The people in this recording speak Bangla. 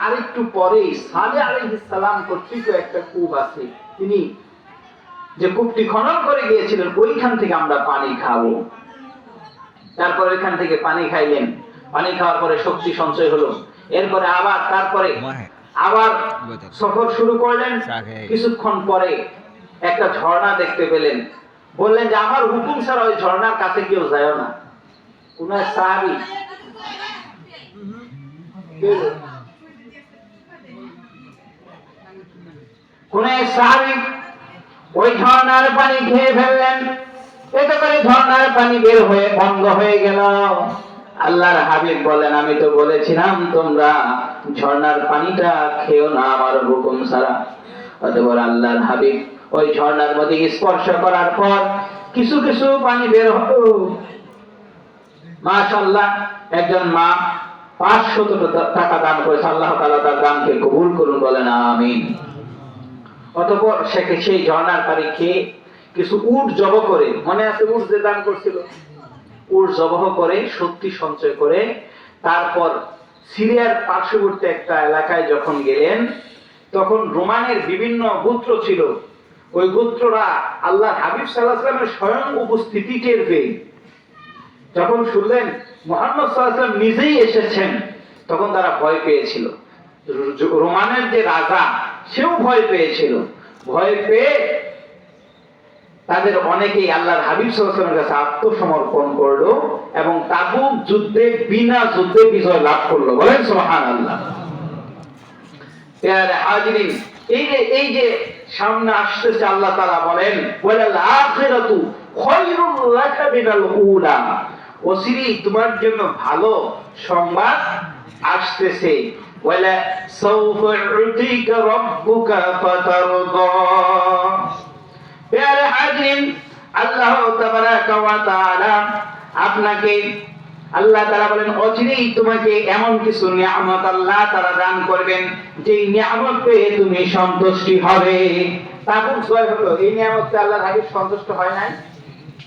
আরেকটু পরেই সালেহ আলাইহিস সালাম কর্তৃক একটা কূপ আছে, তিনি যে কূপটি খনন করে গিয়েছিলেন ওইখান থেকে আমরা পানি খাবো। তারপর ওইখান থেকে পানি খাইলেন, পানি খাওয়ার পরে শক্তি সঞ্চয় হলো। এরপরে তারপরে আবার সফর শুরু করলেন। কিছুক্ষণ পরে একটা ঝর্ণা দেখতে পেলেন, বললেন যে আমার হুকুম ছাড়া ওই ঝর্ণার কাছে কেউ যায় না। কোন এক সাহাবী ওই ঝর্ণার পানি খেয়ে ফেললেন। এতে করে ঝর্ণার পানি বের হয়ে বন্ধ হয়ে গেল। আল্লাহর হাবিব বলেন, আমি তো বলেছিলাম তোমরা ঝর্ণার পানিটা খেও না আমার হুকুম ছাড়া। অতঃপর আল্লাহর হাবিব ওই ঝর্ণার মধ্যে স্পর্শ করার পর কিছু কিছু পানি বের হলো। মাশাআল্লাহ, একজন মা 500 টাকা দান করেছে। আল্লাহ তাআলা তার দানকে কবুল করুন, বলেন আমিন। অতঃপর সেই ঝর্ণার পানি খেয়ে কিছু উট জব করে, মনে আছে উট যে দান করছিল, উট জবহ করে শক্তি সঞ্চয় করে তারপর সিরিয়ার পার্শ্ববর্তী একটা এলাকায় যখন গেলেন, তখন রোমানের বিভিন্ন গোত্র ছিল। ওই গোত্ররা আল্লাহ হাবিব সাল্লাল্লাহু আলাইহি ওয়াসাল্লামের স্বয়ং উপস্থিতি টের পেয়ে যখন শুনলেন মুহাম্মদ সাল্লাল্লাহু আলাইহি ওয়াসাল্লাম নিজেই এসেছেন, তখন তারা ভয় পেয়েছিল। রোমানের যে রাজা, সেও ভয় পেয়েছিল। ভয় পেয়ে তাদের অনেকেই আল্লাহর হাবিব সাল্লাল্লাহু আলাইহি ওয়াসাল্লামের কাছে আত্মসমর্পণ করলো এবং তাবুক যুদ্ধে বিনা যুদ্ধে বিজয় লাভ করলো, বলেন সুবহানাল্লাহ। প্রিয় হাজিরিন, এই যে সামনে আসতেছে, আল্লাহ তাআলা বলেন ওয়ালাল আখিরাতু খায়রুল লাকা মিনাল উলা, অচিরেই তোমার জন্য ভালো সংবাদ আসতেছে। ওয়ালা সাউফা ইউতিকা রাব্বুকা ফাতারদা। প্রিয় হাজিরিন, আল্লাহ তাবারাকা ওয়া তাআলা আপনাকে, আল্লাহ তাআলা বলেন অচিরেই তোমাকে এমন কিছু নিয়ামত আল্লাহ তাআলা দান করবেন যে নিয়ামত পেয়ে তুমি সন্তুষ্টি হবে। তাবুক জয় হলো, এই নিয়ামতে আল্লাহর হাবিব সন্তুষ্ট হয় নাই।